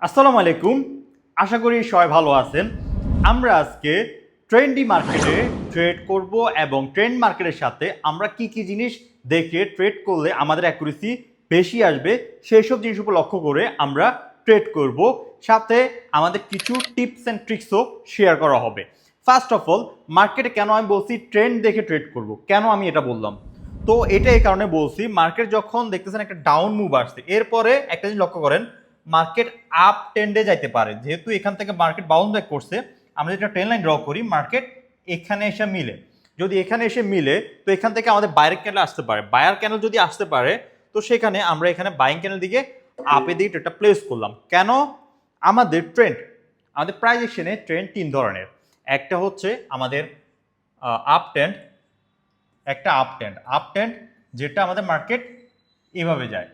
আসসালামু আলাইকুম। আশা করি সবাই ভালো আছেন। আমরা আজকে ট্রেন্ডি মার্কেটে ট্রেড করব এবং ট্রেন্ড মার্কেটের সাথে আমরা কি কি জিনিস দেখে ট্রেড করলে আমাদের অ্যাকুরেসি বেশি আসবে সেই সব জিনিস উপর লক্ষ্য করে আমরা ট্রেড করব। সাথে আমাদের কিছু টিপস অ্যান্ড ট্রিক্সও শেয়ার করা হবে। ফার্স্ট অফ অল, মার্কেটে কেন আমি বলছি ট্রেন্ড দেখে ট্রেড করব, কেন আমি এটা বললাম? তো এটা এই কারণে বলছি, মার্কেট যখন দেখতেছেন একটা ডাউন মুভ আসছে, এরপরে একটা জিনিস লক্ষ্য করেন, মার্কেট আপ ট্রেন্ডে যাইতে পারে। যেহেতু এখান থেকে মার্কেট বাউন্স ব্যাক করছে, আমরা যেটা ট্রেন লাইন ড্র করি, মার্কেট এখানে এসে মিলে, যদি এখানে এসে মিলে তো এখান থেকে আমাদের বাইরের ক্যান্ডেল আসতে পারে। বায়ার ক্যান্ডেল যদি আসতে পারে তো সেখানে আমরা এখানে বাইং ক্যান্ডেল দিকে আপে দিকে ট্রেডটা প্লেস করলাম। কেন? আমাদের প্রাইস অ্যাকশনে ট্রেন্ড তিন ধরনের। একটা হচ্ছে আমাদের আপ ট্রেন্ড, একটা আপ ট্রেন্ড যেটা আমাদের মার্কেট এভাবে যায়,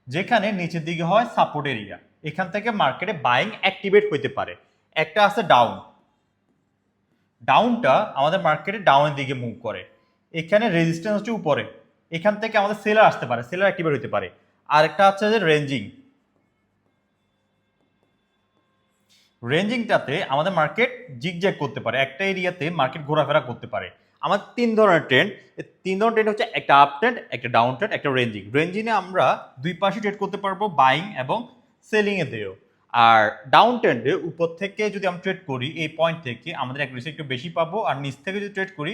যেখানে নিচের দিকে হয় সাপোর্ট এরিয়া, এখান থেকে মার্কেটে বাইং অ্যাক্টিভেট হইতে পারে। একটা আছে ডাউনটা আমাদের মার্কেটে ডাউনের দিকে মুভ করে, এখানে রেজিস্ট্যান্স হচ্ছে উপরে, এখান থেকে আমাদের সেলার আসতে পারে, সেলার অ্যাক্টিভেট হইতে পারে। আর একটা আছে যে রেঞ্জিংটাতে আমাদের মার্কেট জিগজ্যাগ করতে পারে, একটা এরিয়াতে মার্কেট ঘোরাফেরা করতে পারে। আমার তিন ধরনের ট্রেন্ড, তিন ধরনের ট্রেন্ড হচ্ছে একটা আপ ট্রেন্ড, একটা ডাউন ট্রেন্ড, একটা রেঞ্জিংয়ে আমরা দুই পাশে ট্রেড করতে পারবো, বাইং এবং সেলিং এ দিয়েও। আর ডাউন ট্রেন্ডে উপর থেকে যদি আমরা ট্রেড করি এই পয়েন্ট থেকে আমাদের অ্যাকুরেসি একটু বেশি পাবো, আর নিচ থেকে যদি ট্রেড করি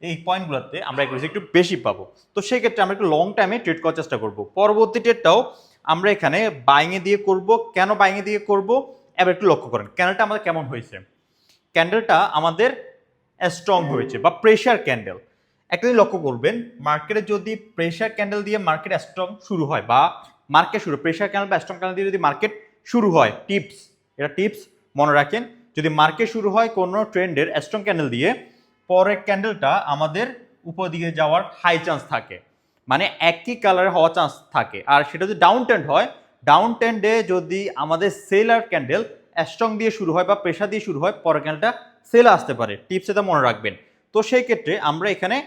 এই পয়েন্টগুলোতে আমরা অ্যাকুরেসি একটু বেশি পাবো। তো সেই ক্ষেত্রে আমরা একটু লং টাইমে ট্রেড করার চেষ্টা করব। পরবর্তী ট্রেডটাও আমরা এখানে বাইংয়ে দিয়ে করব। কেন বাইংয়ে দিয়ে করব এবার একটু লক্ষ্য করেন, ক্যান্ডেলটা আমাদের কেমন হয়েছে। ক্যান্ডেলটা আমাদের স্ট্রং হয়েছে বা প্রেশার ক্যান্ডেল। একটা জিনিস লক্ষ্য করবেন, মার্কেটে যদি প্রেশার ক্যান্ডেল দিয়ে মার্কেট স্ট্রং শুরু হয় বা প্রেশার ক্যান্ডেল বা স্ট্রং ক্যান্ডেল দিয়ে যদি মার্কেট শুরু হয়, এটা টিপস মনে রাখেন, যদি মার্কেট শুরু হয় কোনো ট্রেন্ডের স্ট্রং ক্যান্ডেল দিয়ে, পরের ক্যান্ডেলটা আমাদের উপর দিকে যাওয়ার হাই চান্স থাকে, মানে একই কালারে হওয়ার চান্স থাকে। আর সেটা যদি ডাউন ট্রেন্ড হয়, ডাউন ট্রেন্ডে যদি আমাদের সেলার ক্যান্ডেল স্ট্রং দিয়ে শুরু হয় বা প্রেশার দিয়ে শুরু হয়, পরের ক্যান্ডেলটা সেল আসতে পারে। টিপস এটা মনে রাখবেন। তো সেই ক্ষেত্রে আমরা এখানে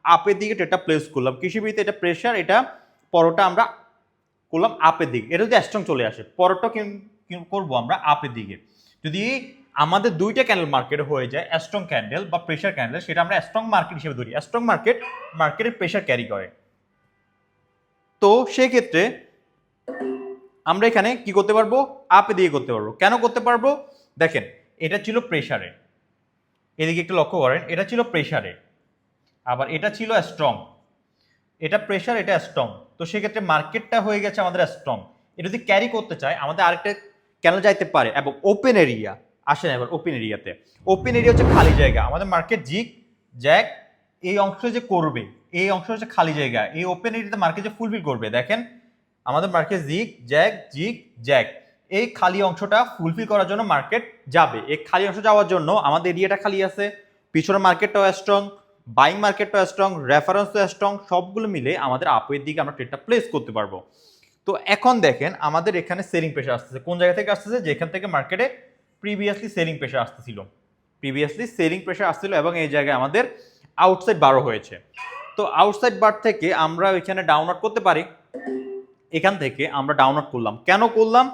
আপের দিকে ট্রেডটা প্লেস করলাম, কৃষিবিতে এটা প্রেশার, এটা পরোটা আমরা করলাম আপের দিকে। এটা যদি স্ট্রং চলে আসে, পরোটা করবো আমরা আপের দিকে। যদি আমাদের দুইটা ক্যান্ডেল মার্কেট হয়ে যায় স্ট্রং ক্যান্ডেল বা প্রেশার ক্যান্ডেল, সেটা আমরা স্ট্রং মার্কেট হিসেবে ধরি। স্ট্রং মার্কেটের প্রেশার ক্যারি করে। তো সেই ক্ষেত্রে আমরা এখানে কি করতে পারবো, আপে দিয়ে করতে পারবো। কেন করতে পারবো? দেখেন, এটা ছিল প্রেশারে, এদিকে একটু লক্ষ্য করেন, এটা ছিল প্রেশারে, আবার এটা ছিল স্ট্রং, এটা প্রেশার, এটা স্ট্রং। তো সেক্ষেত্রে মার্কেটটা হয়ে গেছে আমাদের স্ট্রং। এটা যদি ক্যারি করতে চায় আমাদের আরেকটা ক্যান্ডেল যাইতে পারে এবং ওপেন এরিয়া আসেন। এবার ওপেন এরিয়াতে, ওপেন এরিয়া হচ্ছে খালি জায়গা। আমাদের মার্কেট জিগ জ্যাক এই অংশ যে করবে, এই অংশ হচ্ছে খালি জায়গা। এই ওপেন এরিয়াতে মার্কেট যে ফুলফিল করবে, দেখেন আমাদের মার্কেট জিগ জ্যাক, এই খালি অংশটা ফুলফিল করার জন্য মার্কেট যাবে। এই খালি অংশ যাওয়ার জন্য আমাদের এরিয়াটা খালি আছে, পিছনের মার্কেটটাও স্ট্রং, বাইং মার্কেটটা স্ট্রং, রেফারেন্সও স্ট্রং, সবগুলো মিলে আমাদের আপওয়ের দিকে আমরা ট্রেডটা প্লেস করতে পারবো। তো এখন দেখেন আমাদের এখানে সেলিং প্রেশার আসতেছে। কোন জায়গা থেকে আসতেছে? যেখান থেকে মার্কেটে প্রিভিয়াসলি সেলিং প্রেশার আসছিল এবং এই জায়গায় আমাদের আউটসাইড বারো হয়েছে। তো আউটসাইড বার থেকে আমরা এখানে ডাউন আউট করতে পারি। এখান থেকে আমরা ডাউন আউট করলাম। কেন করলাম?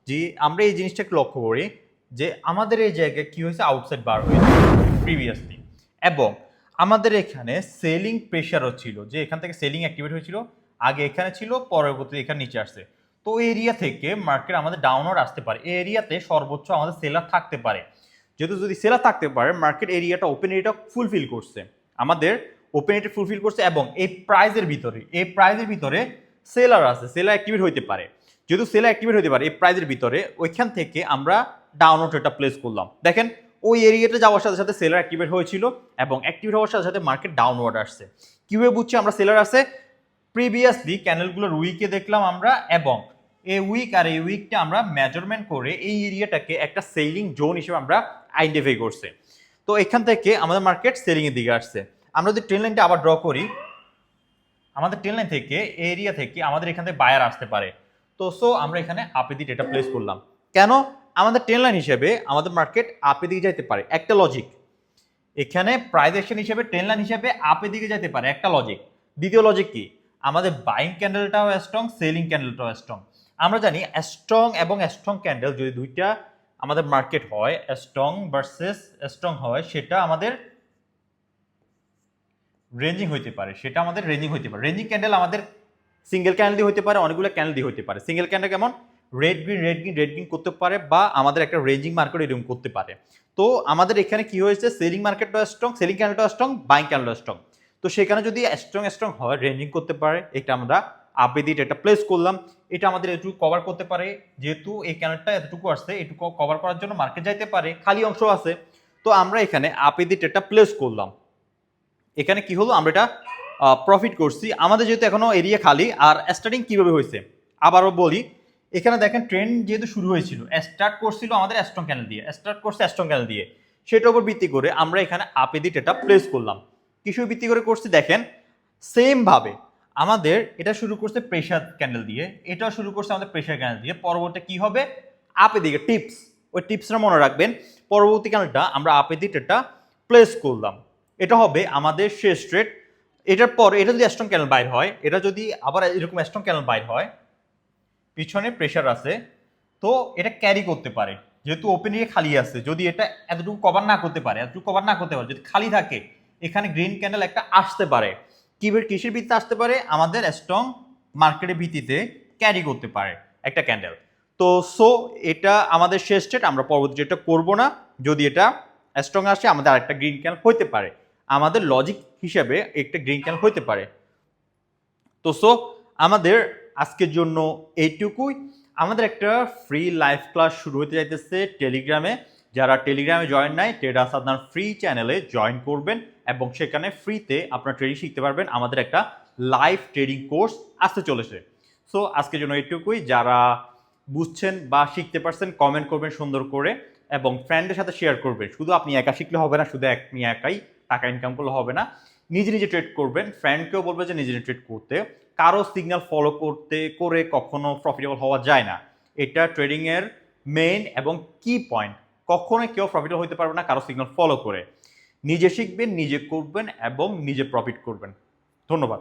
যে আমরা এই জিনিসটা একটু লক্ষ্য করি যে আমাদের এই জায়গায় কি হয়েছে, আউটসাইড বার হয়েছে প্রিভিয়াসলি, এবং আমাদের এখানে সেলিং প্রেশারও ছিল, যে এখান থেকে সেলিং অ্যাক্টিভেট হয়েছিল, আগে এখানে ছিল, পরবর্তী এখানে নিচে আসছে। তো এই এরিয়া থেকে মার্কেট আমাদের ডাউনওয়ার্ড আসতে পারে। এই এরিয়াতে সর্বোচ্চ আমাদের সেলার থাকতে পারে। যেহেতু যদি সেলার থাকতে পারে, মার্কেট এরিয়াটা ওপেন এরিয়াটা ফুলফিল করছে, আমাদের ওপেন এরিয়া ফুলফিল করছে, এবং এই প্রাইজের ভিতরে সেলার আছে, সেলার অ্যাক্টিভেট হইতে পারে। যেহেতু সেলার অ্যাক্টিভেট হইতে পারে এই প্রাইজের ভিতরে, ওইখান থেকে আমরা ডাউনওয়ার্ড এটা প্লেস করলাম। দেখেন ওই এরিয়াতে যাওয়ার সাথে সাথে সেলার অ্যাক্টিভেট হয়েছিল, এবং অ্যাক্টিভেট হওয়ার সাথে সাথে মার্কেট ডাউনওয়ার্ড আসছে। কিভাবে বুঝছি আমরা সেলার আছে? প্রিভিয়াসলি ক্যান্ডেলগুলোর উইকে দেখলাম আমরা, এবং এই উইক আর এই উইকটা আমরা মেজারমেন্ট করে এই এরিয়াটাকে একটা সেলিং জোন হিসেবে আমরা আইডেন্টিফাই করছে। তো এখান থেকে আমাদের মার্কেট সেলিং এর দিকে আসছে। আমরা যদি ট্রেন লাইনটা আবার ড্র করি, আমাদের ট্রেন লাইন থেকে এরিয়া থেকে আমাদের এখান থেকে বায়ার আসতে পারে। তো সো আমরা এখানে আপে দিয়ে ডেটা প্লেস করলাম। কেন? আমাদের ট্রেন লাইন হিসেবে আমাদের মার্কেট আপে দিকে যাইতে পারে, একটা লজিক। এখানে প্রাইস অ্যাকশন হিসেবে ট্রেন লাইন হিসেবে আপে দিকে যেতে পারে, একটা লজিক। দ্বিতীয় লজিক কি? আমাদের বাইং ক্যান্ডেলটাও স্ট্রং, সেলিং ক্যান্ডেলটাও স্ট্রং। আমরা জানি স্ট্রং এবং স্ট্রং ক্যান্ডেল যদি দুইটা আমাদের মার্কেট হয়, স্ট্রং ভার্সেস স্ট্রং হয়, সেটা আমাদের রেঞ্জিং হইতে পারে, রেঞ্জিং ক্যান্ডেল আমাদের সিঙ্গেল ক্যান্ডেল দিয়ে হতে পারে, অনেকগুলো ক্যান্ডেল দিয়ে হতে পারে। সিঙ্গেল ক্যান্ডেল কেমন রেড গ্রিন করতে পারে, বা আমাদের একটা রেঞ্জিং মার্কেট এরকম করতে পারে। তো আমাদের এখানে কি হয়েছে, সেলিং মার্কেটটা স্ট্রং, সেলিং ক্যান্ডেলটা স্ট্রং, বাইং ক্যান্ডেলটা স্ট্রং। তো সেখানে যদি স্ট্রং হয়, রেঞ্জিং করতে পারে, এটা আমরা আপেদিট এটা প্লেস করলাম। এটা আমাদের এটুকু কভার করতে পারে, যেহেতু এই ক্যান্ডেলটা এতটুকু আসছে, এটুকু কভার করার জন্য মার্কেট যাইতে পারে, খালি অংশ আছে। তো আমরা এখানে আপেদিট এটা প্লেস করলাম। এখানে কি হলো, আমরা এটা প্রফিট করছি। আমাদের যেহেতু এখনো এরিয়া খালি, আর স্টার্টিং কিভাবে হয়েছে আবারও বলি। এখানে দেখেন ট্রেন্ড যেহেতু শুরু হয়েছিল, স্টার্ট করছিল আমাদের স্ট্রং ক্যান্ডেল দিয়ে, সেটার উপর ভিত্তি করে আমরা এখানে আপেদিট এটা প্লেস করলাম। কিছু ভিত্তি করে করছি দেখেন, সেম ভাবে আমাদের এটা শুরু করছে প্রেসার ক্যান্ডেল দিয়ে, এটাও শুরু করছে আমাদের প্রেসার ক্যান্ডেল দিয়ে। পরবর্তী কি হবে, আপেদিকে টিপস, ওই টিপসটা মনে রাখবেন। পরবর্তী ক্যান্ডেলটা আমরা আপেদিট এটা প্লেস করলাম, এটা হবে আমাদের শেষ ট্রেড। এটার পর এটা যদি স্ট্রং ক্যান্ডেল বাইর হয়, এটা যদি আবার এরকম স্ট্রং ক্যান্ডেল বাইর হয়, পিছনে প্রেসার আছে, তো এটা ক্যারি করতে পারে। যেহেতু ওপেন এরিয়া খালি আছে, যদি এটা এতটুকু কভার না করতে পারে, যদি খালি থাকে, এখানে গ্রিন ক্যান্ডেল একটা আসতে পারে। কিসের ভিত্তিতে আসতে পারে, আমাদের স্ট্রং মার্কেটের ভিত্তিতে ক্যারি করতে পারে একটা ক্যান্ডেল। তো সো এটা আমাদের শেষ ট্রেড, আমরা পরবর্তী যেটা করব না। যদি এটা স্ট্রং আসে, আমাদের আরেকটা গ্রিন ক্যান্ডেল হইতে পারে, আমাদের লজিক হিসাবে একটা গ্রিন ক্যান্ডেল হইতে পারে। তো সো আমাদের আজকের জন্য এইটুকুই। আমাদের একটা ফ্রি লাইভ ক্লাস শুরু হতে যাইতেছে টেলিগ্রামে। যারা টেলিগ্রামে জয়েন নাই, ট্রেডার্স আপনার ফ্রি চ্যানেলে জয়েন করবেন, এবং সেখানে ফ্রিতে আপনার ট্রেডিং শিখতে পারবেন। আমাদের একটা লাইভ ট্রেডিং কোর্স আসতে চলেছে। সো আজকের জন্য এইটুকুই। যারা বুঝছেন বা শিখতে পারছেন, কমেন্ট করবেন সুন্দর করে, এবং ফ্রেন্ডের সাথে শেয়ার করবেন। শুধু আপনি একা শিখলে হবে না, শুধু আপনি একাই টাকা ইনকাম করলে হবে না, নিজে ট্রেড করবেন। ফ্রেন্ডকেও বলবে যে নিজে ট্রেড করতে। কারো সিগন্যাল ফলো করে কখনো প্রফিটেবল হওয়া যায় না। এটা ট্রেডিং এর মেইন এবং কি পয়েন্ট। কখনো কেউ প্রফিটেবল হতে পারবে না কারো সিগন্যাল ফলো করে। নিজে শিখবেন, নিজে করবেন, এবং নিজে প্রফিট করবেন। ধন্যবাদ।